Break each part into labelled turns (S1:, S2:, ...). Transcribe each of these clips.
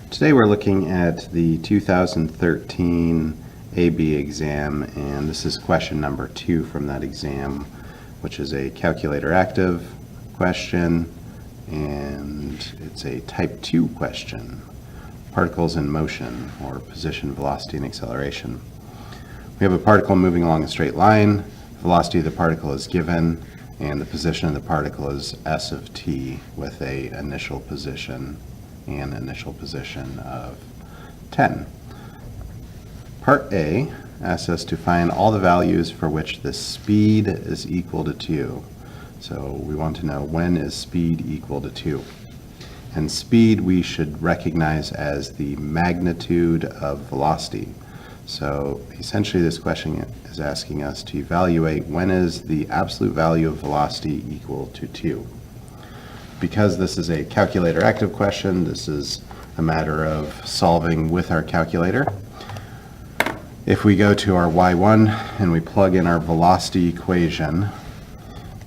S1: Today we're looking at the 2013 AB exam, and this is question number 2 from that exam, which is a calculator active question, and it's a type 2 question, particles in motion, or position, velocity, and acceleration. We have a particle moving along a straight line, velocity of the particle is given, and the position of the particle is s of t with a initial position and initial position of 10. Part A asks us to find all the values for which the speed is equal to 2. So we want to know when is speed equal to 2. And speed we should recognize as the magnitude of velocity. So essentially this question is asking us to evaluate when is the absolute value of velocity equal to 2. Because this is a calculator active question, this is a matter of solving with our calculator. If we go to our y1 and we plug in our velocity equation,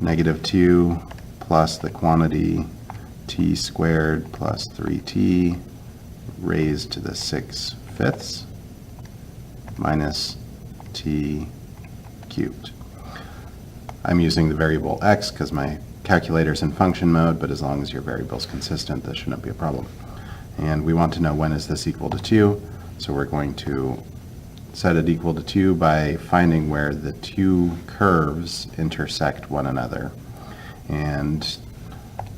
S1: -2 plus the quantity t squared plus 3t raised to the 6/5 minus t cubed. I'm using the variable x because my calculator's in function mode, but as long as your variable is consistent, this shouldn't be a problem. And we want to know when is this equal to 2, so we're going to set it equal to 2 by finding where the two curves intersect one another. And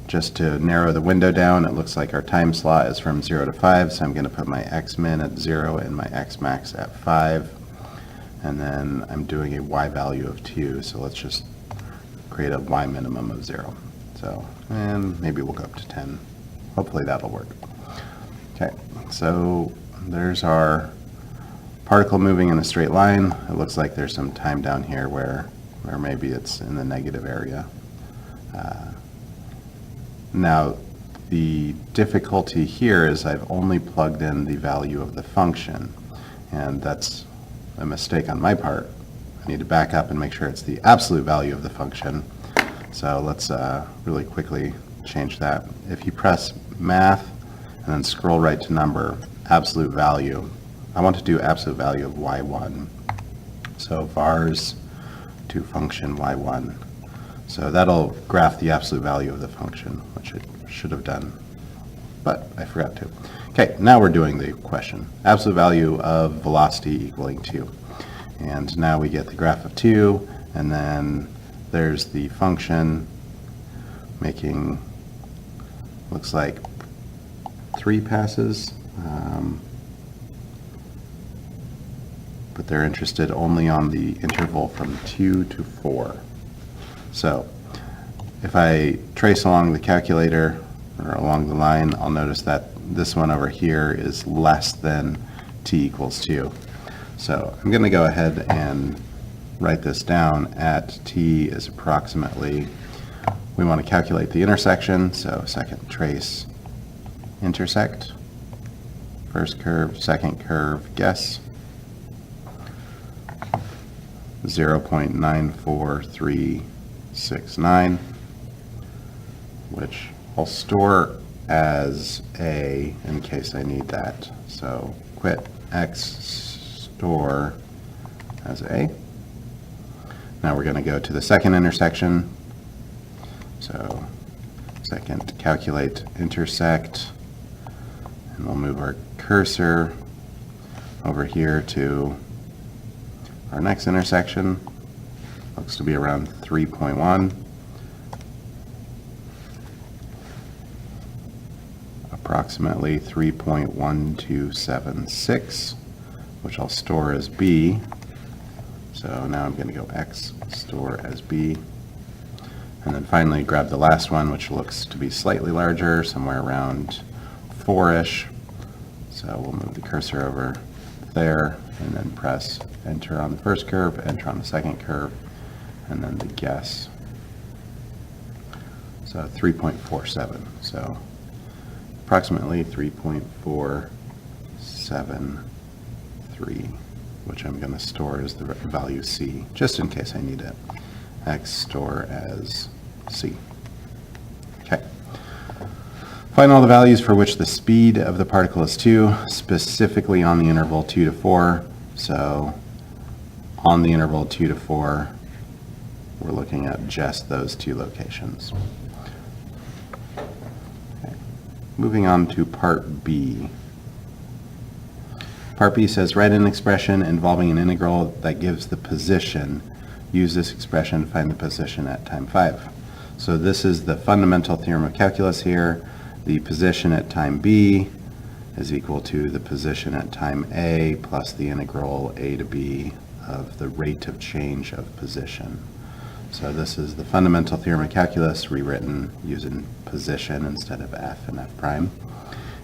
S1: just to narrow the window down, it looks like our time slot is from 0 to 5, so I'm going to put my x min at 0 and my x max at 5. And then I'm doing a y value of 2, so let's just create a y minimum of 0. So, and maybe we'll go up to 10. Hopefully that'll work. Okay, so there's our particle moving in a straight line. It looks like there's some time down here where maybe it's in the negative area. Now, the difficulty here is I've only plugged in the value of the function, and that's a mistake on my part. I need to back up and make sure it's the absolute value of the function. So let's really quickly change that. If you press math and then scroll right to number, absolute value, I want to do absolute value of y1. So vars to function y1. So that'll graph the absolute value of the function, which it should have done, but I forgot to. Okay, now we're doing the question. Absolute value of velocity equaling 2. And now we get the graph of 2, and then there's the function making, looks like 3 passes, but they're interested only on the interval from 2 to 4. So if I trace along the calculator or along the line, I'll notice that this one over here is less than t equals 2. So I'm going to go ahead and write this down at t is approximately, we want to calculate the intersection, so second trace intersect, first curve, second curve, guess, 0.94369, which I'll store as a in case I need that. So quit x store as a. Now we're going to go to the second intersection. So second calculate intersect, and we'll move our cursor over here to our next intersection. Looks to be around 3.1. Approximately 3.1276, which I'll store as b. So now I'm going to go x store as b. And then finally grab the last one, which looks to be slightly larger, somewhere around 4-ish. So we'll move the cursor over there and then press enter on the first curve, enter on the second curve, and then the guess. So 3.47. So approximately 3.473, which I'm going to store as the value c, just in case I need it. X store as c. Okay. Find all the values for which the speed of the particle is 2, specifically on the interval 2 to 4. So on the interval 2 to 4, we're looking at just those two locations. Okay. Moving on to part B. Part B says, write an expression involving an integral that gives the position. Use this expression to find the position at time 5. So this is the fundamental theorem of calculus here. The position at time B is equal to the position at time A plus the integral a to b of the rate of change of position. So this is the fundamental theorem of calculus rewritten using position instead of f and f prime.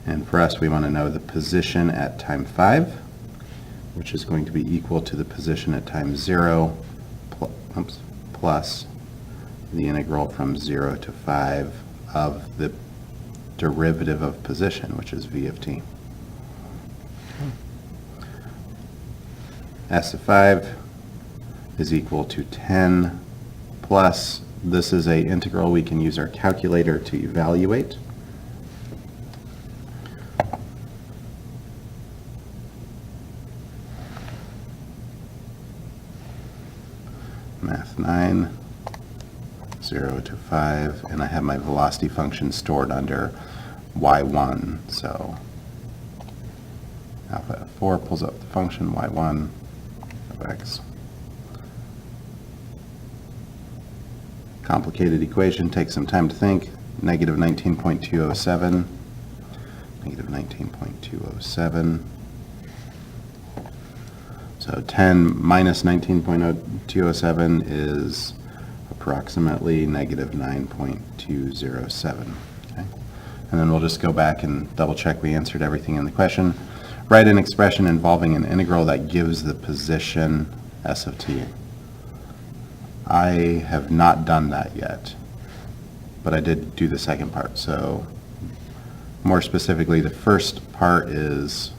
S1: And for us, we want to know the position at time 5, which is going to be equal to the position at time 0 plus the integral from 0 to 5 of the derivative of position, which is v of t. S of 5 is equal to 10 plus, this is an integral we can use our calculator to evaluate. Math 9, 0 to 5, and I have my velocity function stored under y1, so alpha f4 pulls up the function y1 of x. Complicated equation, takes some time to think. Negative 19.207, negative 19.207. So 10 minus 19.207 is approximately negative 9.207. Okay? And then we'll just go back and double check we answered everything in the question. Write an expression involving an integral that gives the position s of t. I have not done that yet, but I did do the second part. So more specifically, the first part is,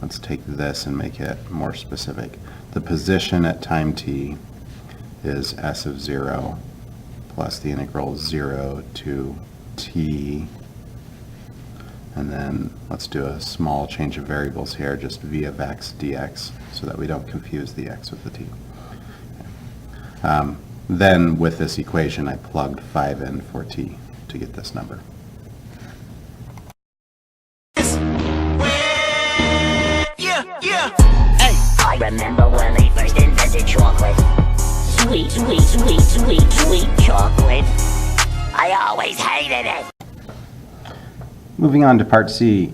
S1: let's take this and make it more specific. The position at time t is s of 0 plus the integral 0 to t. And then let's do a small change of variables here, just v of x dx, so that we don't confuse the x with the t. Then with this equation, I plugged 5 in for t to get this number.
S2: I remember when they first invented chocolate. Sweet, sweet, sweet, sweet, sweet chocolate. I always hated it.
S1: Moving on to part C.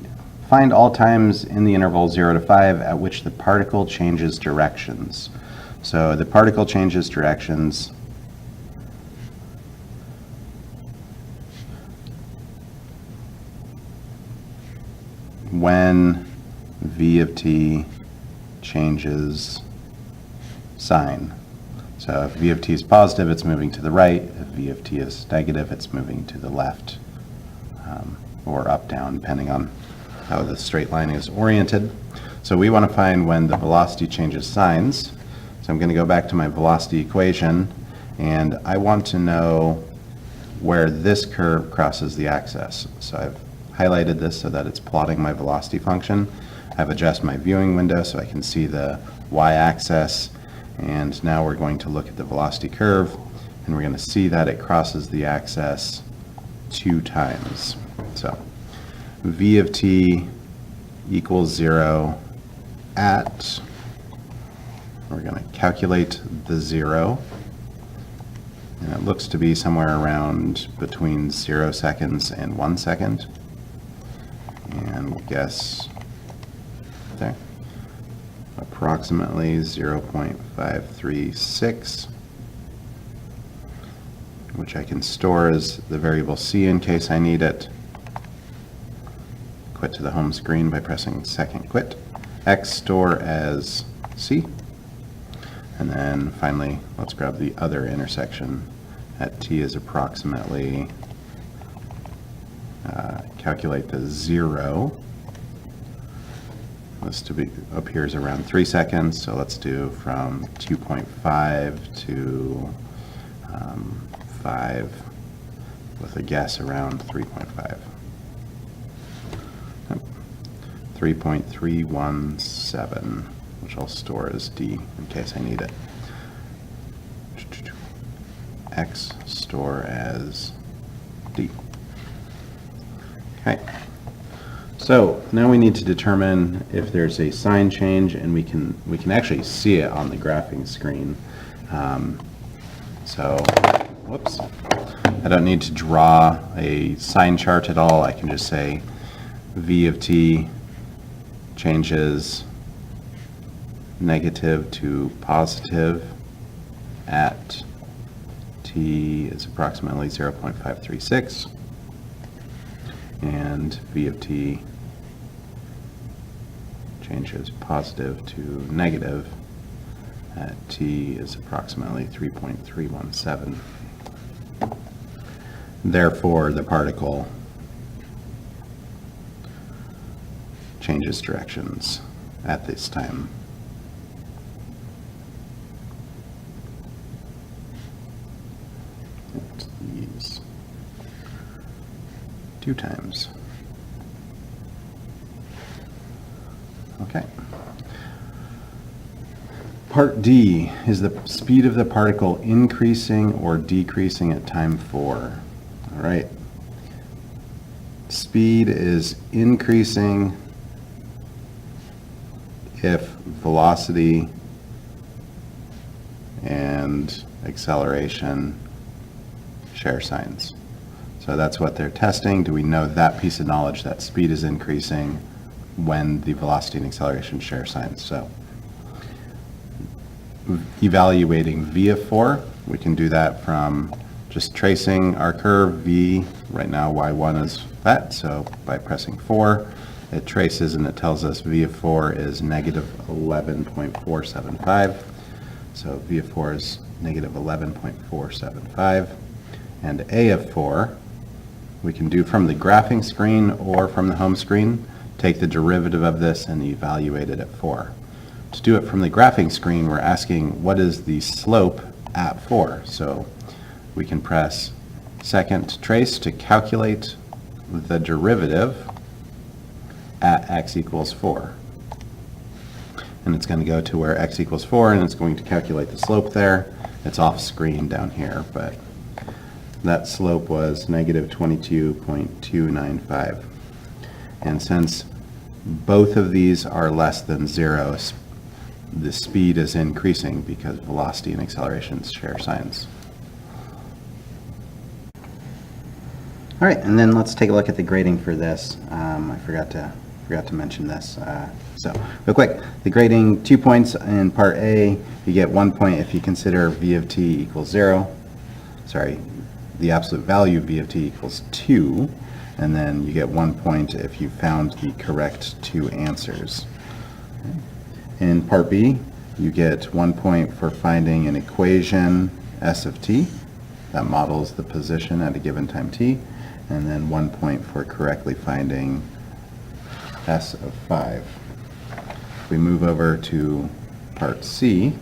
S1: Find all times in the interval 0 to 5 at which the particle changes directions. So the particle changes directions when v of t changes sign. So if v of t is positive, it's moving to the right. If v of t is negative, it's moving to the left, or up, down, depending on how the straight line is oriented. So we want to find when the velocity changes signs. So I'm going to go back to my velocity equation, and I want to know where this curve crosses the axis. So I've highlighted this so that it's plotting my velocity function. I've adjusted my viewing window so I can see the y-axis, and now we're going to look at the velocity curve, and we're going to see that it crosses the axis 2 times. So v of t equals 0 at, we're going to calculate the 0, and it looks to be somewhere around between 0 seconds and 1 second. And we'll guess there, approximately 0.536, which I can store as the variable c in case I need it. Quit to the home screen by pressing second quit. X store as c. And then finally, let's grab the other intersection at t is approximately, calculate the 0. This appears around 3 seconds, so let's do from 2.5 to 5 with a guess around 3.5. 3.317, which I'll store as D in case I need it. X store as D. Okay. So now we need to determine if there's a sign change, and we can actually see it on the graphing screen. Whoops. I don't need to draw a sign chart at all. I can just say V of t changes negative to positive at t is approximately 0.536, and V of t changes positive to negative at t is approximately 3.317. Therefore, the particle changes directions at this time. At these 2 times. Okay. Part D, is the speed of the particle increasing or decreasing at time 4? All right. Speed is increasing if velocity and acceleration share signs. So that's what they're testing. Do we know that piece of knowledge, that speed is increasing when the velocity and acceleration share signs? So evaluating v of 4, we can do that from just tracing our curve v. Right now y1 is that, so by pressing 4 it traces and it tells us v of 4 is negative 11.475. So v of 4 is negative 11.475, and a of 4 we can do from the graphing screen or from the home screen. Take the derivative of this and evaluate it at 4. To do it from the graphing screen, we're asking what is the slope at 4. So we can press second trace to calculate the derivative at x equals 4. And it's going to go to where x equals 4, and it's going to calculate the slope there. It's off screen down here, but that slope was negative 22.295. And since both of these are less than 0, the speed is increasing because velocity and acceleration share signs. All right, and then let's take a look at the grading for this. I forgot to mention this. So real quick, the grading, 2 points in part A. You get 1 point if you consider v of t equals 0. Sorry, the absolute value of v of t equals 2. And then you get 1 point if you found the correct 2 answers. In part B, you get 1 point for finding an equation s of t that models the position at a given time t, and then 1 point for correctly finding s of 5. If we move over to part C,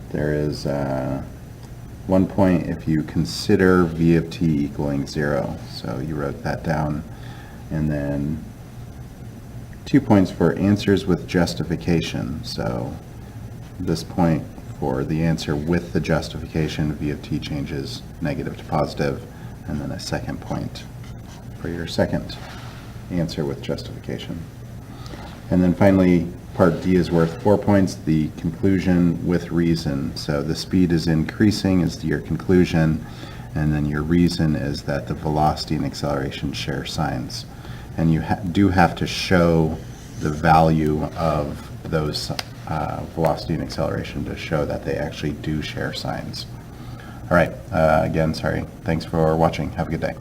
S1: there is 1 point if you consider v of t equaling 0. So you wrote that down. And then 2 points for answers with justification. So this point for the answer with the justification, v of t changes negative to positive, and then a second point for your second answer with justification. And then finally, part D is worth 4 points, the conclusion with reason. So the speed is increasing is your conclusion, and then your reason is that the velocity and acceleration share signs. And you do have to show the value of those velocity and acceleration to show that they actually do share signs. All right, again, sorry. Thanks for watching. Have a good day.